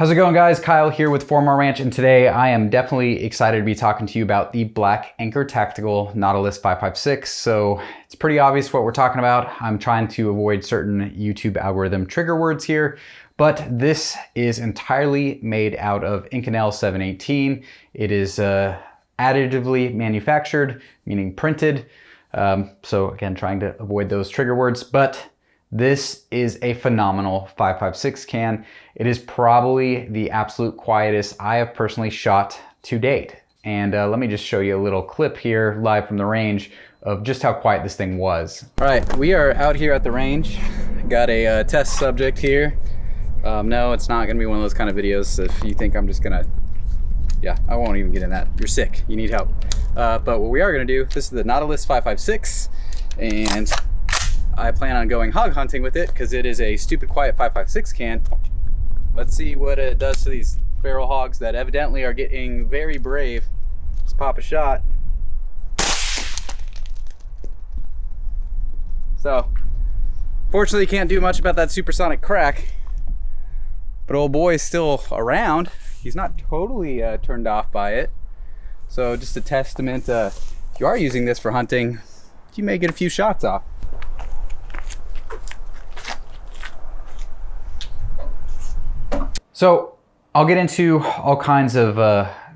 How's it going, guys? Kyle here with 4 More Ranch, and today I am definitely excited to be talking to you about the Black Anchor Tactical Nautilus556. So it's pretty obvious what we're talking about. I'm trying to avoid certain YouTube algorithm trigger words here, but this is entirely made out of Inconel 718. It is additively manufactured, meaning printed. So again, trying to avoid those trigger words, but this is a phenomenal 556 can. It is probably the absolute quietest I have personally shot to date. And let me just show you a little clip here live from the range of just how quiet this thing was. All right, we are out here at the range. Got a test subject here. No, it's not gonna be one of those kind of videos. If you think I'm just gonna, yeah, I won't even get in that. You're sick, you need help. But what we are gonna do, this is the Nautilus556, and I plan on going hog hunting with it because it is a stupid quiet 556 can. Let's see what it does to these feral hogs that evidently are getting very brave. Let's pop a shot. So, fortunately can't do much about that supersonic crack, but old boy is still around. He's not totally turned off by it. So just a testament, if you are using this for hunting, you may get a few shots off. So I'll get into all kinds of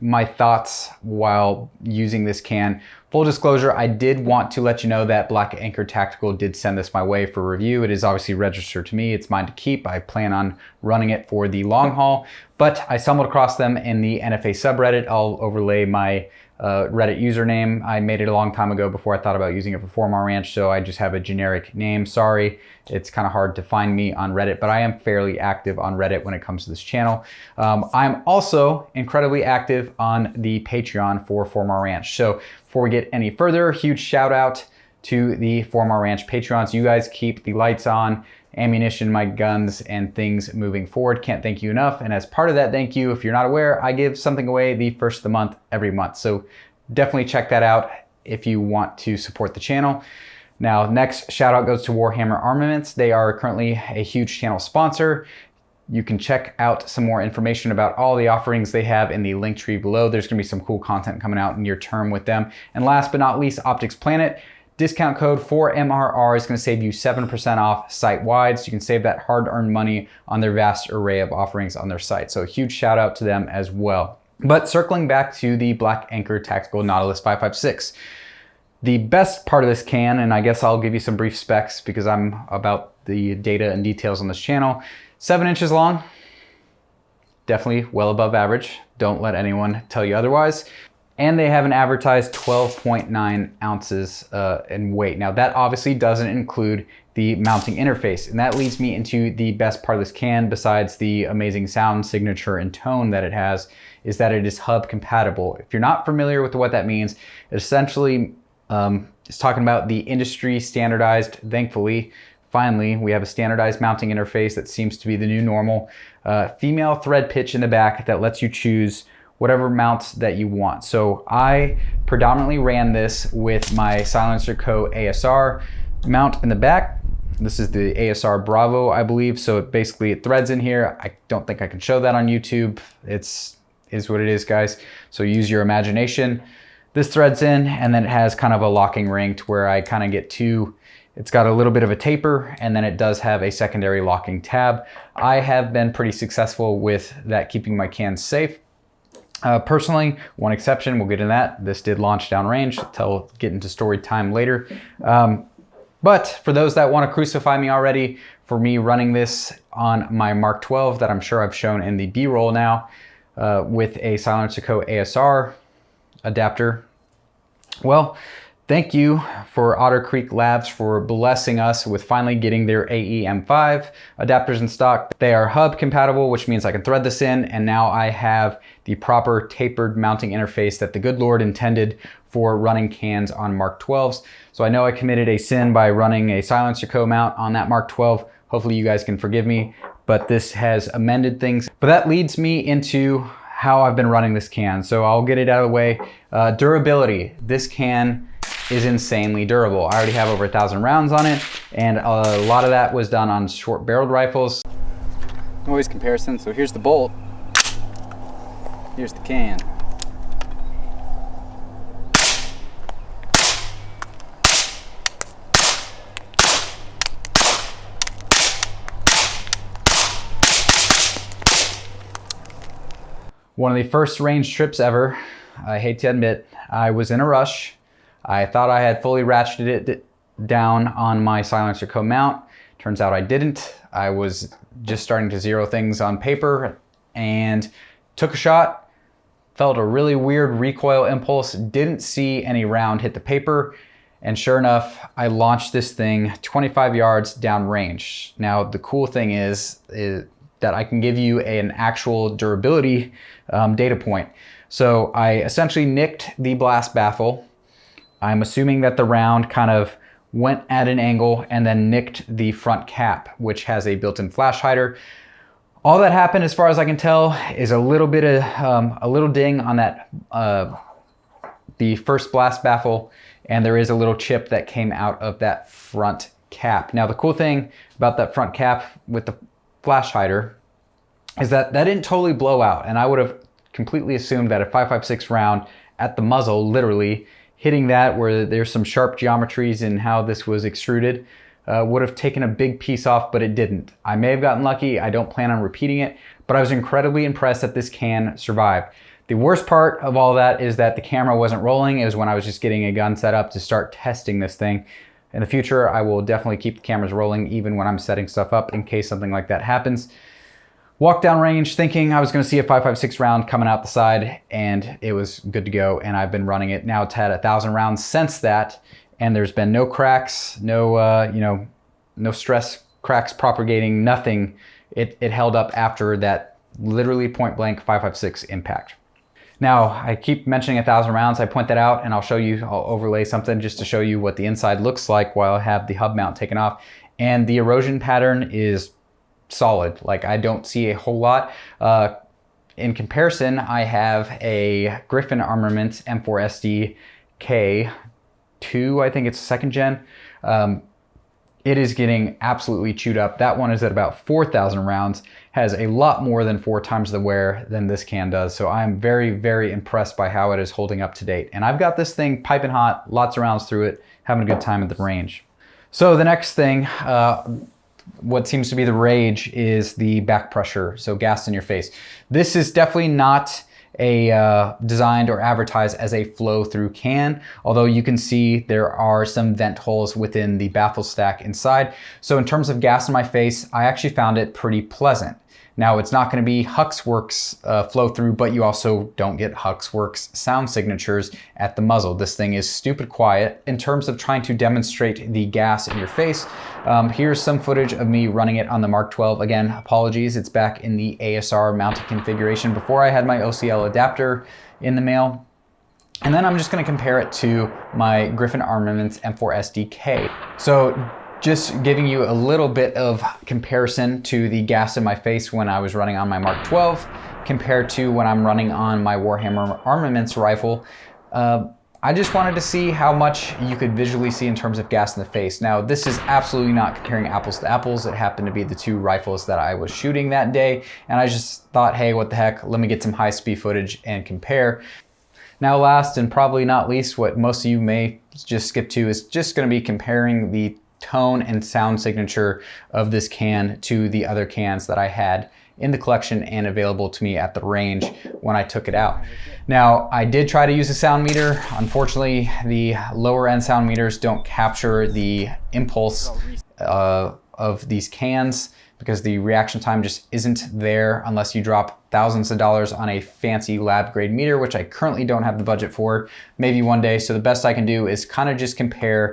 my thoughts while using this can. Full disclosure, I did want to let you know that Black Anchor Tactical did send this my way for review. It is obviously registered to me. It's mine to keep. I plan on running it for the long haul, but I stumbled across them in the NFA subreddit. I'll overlay my Reddit username. I made it a long time ago before I thought about using it for 4 More Ranch, so I just have a generic name. Sorry, it's kind of hard to find me on Reddit, but I am fairly active on Reddit when it comes to this channel. I'm also incredibly active on the Patreon for 4 More Ranch. So before we get any further, huge shout out to the 4 More Ranch Patreons. You guys keep the lights on, ammunition, my guns, and things moving forward. Can't thank you enough. And as part of that thank you, if you're not aware, I give something away the first of the month every month. So definitely check that out if you want to support the channel. Now, next shout out goes to Warhammer Armaments. They are currently a huge channel sponsor. You can check out some more information about all the offerings they have in the link tree below. There's gonna be some cool content coming out near term with them. And last but not least, Optics Planet. Discount code 4MRR is going to save you 7% off site-wide, so you can save that hard-earned money on their vast array of offerings on their site. So a huge shout out to them as well. But circling back to the Black Anchor Tactical Nautilus556, the best part of this can, and I guess I'll give you some brief specs because I'm about the data and details on this channel, 7 inches long, definitely well above average. Don't let anyone tell you otherwise. And they have an advertised 12.9 ounces in weight. Now that obviously doesn't include the mounting interface. And that leads me into the best part of this can, besides the amazing sound signature and tone that it has, is that it is hub compatible. If you're not familiar with what that means, it essentially is talking about the industry standardized, thankfully, finally, we have a standardized mounting interface that seems to be the new normal. Female thread pitch in the back that lets you choose whatever mounts that you want. So I predominantly ran this with my Silencer Co. ASR mount in the back. This is the ASR Bravo, I believe. So it threads in here. I don't think I can show that on YouTube. Is what it is, guys. So use your imagination. This threads in, and then it has kind of a locking ring to where I kind of get two. It's got a little bit of a taper, and then it does have a secondary locking tab. I have been pretty successful with that, keeping my cans safe. Personally, one exception, we'll get into that. This did launch downrange, I'll get into story time later. But for those that want to crucify me already for me running this on my Mark 12 that I'm sure I've shown in the B-roll now with a Silencer Co. ASR adapter, well, thank you for Otter Creek Labs for blessing us with finally getting their AE-M5 adapters in stock. They are hub compatible, which means I can thread this in, and now I have the proper tapered mounting interface that the good Lord intended for running cans on Mark 12s. So I know I committed a sin by running a Silencer Co. mount on that Mark 12. Hopefully you guys can forgive me, but this has amended things. But that leads me into how I've been running this can. So I'll get it out of the way. Durability. This can is insanely durable. I already have over 1,000 rounds on it, and a lot of that was done on short barreled rifles. Noise comparison, so here's the bolt. Here's the can. One of the first range trips ever. I hate to admit, I was in a rush. I thought I had fully ratcheted it down on my silencer co-mount. Turns out I didn't. I was just starting to zero things on paper and took a shot, felt a really weird recoil impulse, didn't see any round hit the paper, and sure enough, I launched this thing 25 yards downrange. Now, the cool thing is that I can give you an actual durability data point. So I essentially nicked the blast baffle. I'm assuming that the round kind of went at an angle and then nicked the front cap, which has a built-in flash hider. All that happened, as far as I can tell, is a little bit of a little ding on that the first blast baffle, and there is a little chip that came out of that front cap. Now, the cool thing about that front cap with the flash hider is that didn't totally blow out, and I would have completely assumed that a 5.56 round at the muzzle, literally hitting that where there's some sharp geometries in how this was extruded, would have taken a big piece off, but it didn't. I may have gotten lucky. I don't plan on repeating it, but I was incredibly impressed that this can survived. The worst part of all that is that the camera wasn't rolling. It was when I was just getting a gun set up to start testing this thing. In the future, I will definitely keep the cameras rolling even when I'm setting stuff up in case something like that happens. Walked down range thinking I was going to see a 5.56 round coming out the side, and it was good to go, and I've been running it. Now it's had 1,000 rounds since that, and there's been no cracks, no no stress cracks propagating, nothing. It held up after that literally point blank 5.56 impact. Now, I keep mentioning 1,000 rounds. I point that out, and I'll show you, I'll overlay something just to show you what the inside looks like while I have the hub mount taken off. And the erosion pattern is solid. Like, I don't see a whole lot. In comparison, I have a Griffin Armaments M4SD K2, I think it's second gen. It is getting absolutely chewed up. That one is at about 4,000 rounds, has a lot more than 4 times the wear than this can does. So I'm very, very impressed by how it is holding up to date. And I've got this thing piping hot, lots of rounds through it, having a good time at the range. So the next thing, what seems to be the rage is the back pressure, so gas in your face. This is definitely not a designed or advertised as a flow-through can, although you can see there are some vent holes within the baffle stack inside. So in terms of gas in my face, I actually found it pretty pleasant. Now, it's not going to be Huxworks flow-through, but you also don't get Huxworks sound signatures at the muzzle. This thing is stupid quiet. In terms of trying to demonstrate the gas in your face, here's some footage of me running it on the Mark 12. Again, apologies, it's back in the ASR mounted configuration before I had my OCL adapter in the mail. And then I'm just going to compare it to my Griffin Armaments M4SD-K. So just giving you a little bit of comparison to the gas in my face when I was running on my Mark 12 compared to when I'm running on my Warhammer Armaments rifle. I just wanted to see how much you could visually see in terms of gas in the face. Now, this is absolutely not comparing apples to apples. It happened to be the 2 rifles that I was shooting that day, and I just thought, hey, what the heck, let me get some high-speed footage and compare. Now, last and probably not least, what most of you may just skip to is just going to be comparing the tone and sound signature of this can to the other cans that I had in the collection and available to me at the range when I took it out. Now, I did try to use a sound meter. Unfortunately, the lower end sound meters don't capture the impulse of these cans because the reaction time just isn't there unless you drop thousands of dollars on a fancy lab grade meter, which I currently don't have the budget for. Maybe one day. So the best I can do is kind of just compare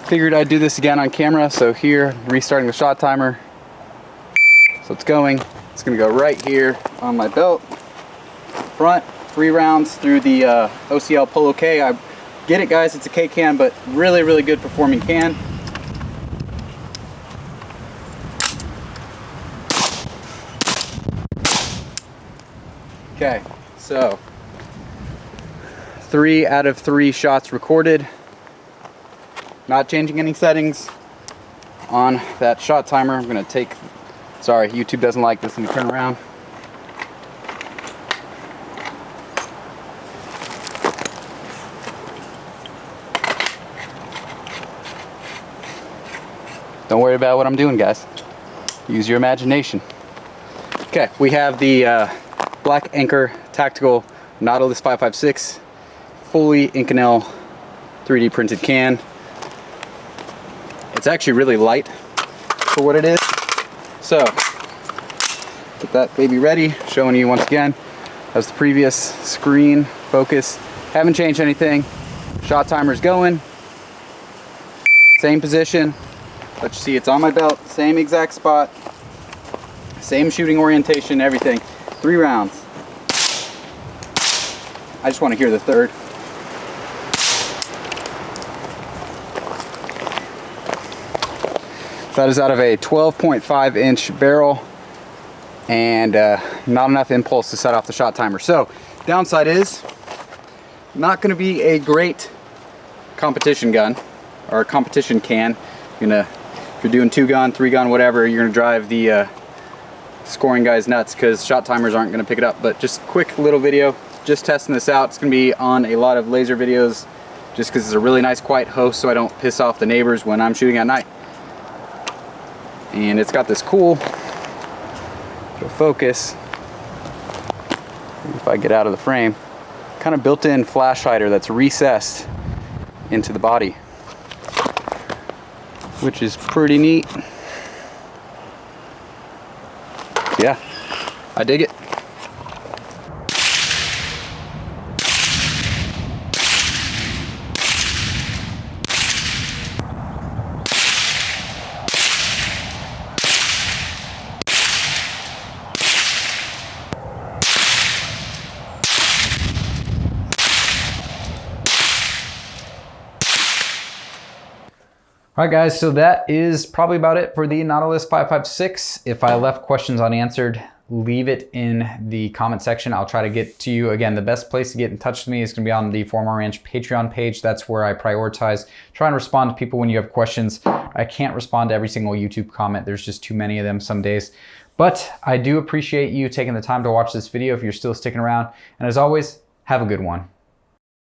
Figured I'd do this again on camera. So here, restarting the shot timer. So it's going. It's gonna go right here on my belt. Front, 3 rounds through the OCL Polo K. I get it, guys, it's a K can, but really, really good performing can. Okay, so 3 out of 3 shots recorded. Not changing any settings on that shot timer. I'm gonna take, sorry, YouTube doesn't like this. Let me turn around. Don't worry about what I'm doing, guys. Use your imagination. Okay, we have the Black Anchor Tactical Nautilus556 fully Inconel 3D printed can. It's actually really light for what it is. So, get that baby ready. Showing you once again, as the previous screen focus. Haven't changed anything. Shot timer's going. Same position. Let you see it's on my belt. Same exact spot. Same shooting orientation, everything. 3 rounds. I just want to hear the third. That is out of a 12.5 inch barrel and not enough impulse to set off the shot timer. So, downside is not going to be a great competition gun or competition can. If you're doing 2-gun, 3-gun, whatever, you're going to drive the scoring guys nuts because shot timers aren't going to pick it up. But just quick little video, just testing this out. It's going to be on a lot of laser videos just because it's a really nice quiet host so I don't piss off the neighbors when I'm shooting at night. And it's got this cool focus, if I get out of the frame, kind of built-in flash hider that's recessed into the body, which is pretty neat. Yeah, I dig it. All right, guys, so that is probably about it for the Nautilus556. If I left questions unanswered, leave it in the comment section. I'll try to get to you. Again, the best place to get in touch with me is going to be on the Former Ranch Patreon page. That's where I prioritize, try and respond to people when you have questions. I can't respond to every single YouTube comment. There's just too many of them some days. But I do appreciate you taking the time to watch this video if you're still sticking around. And as always, have a good one.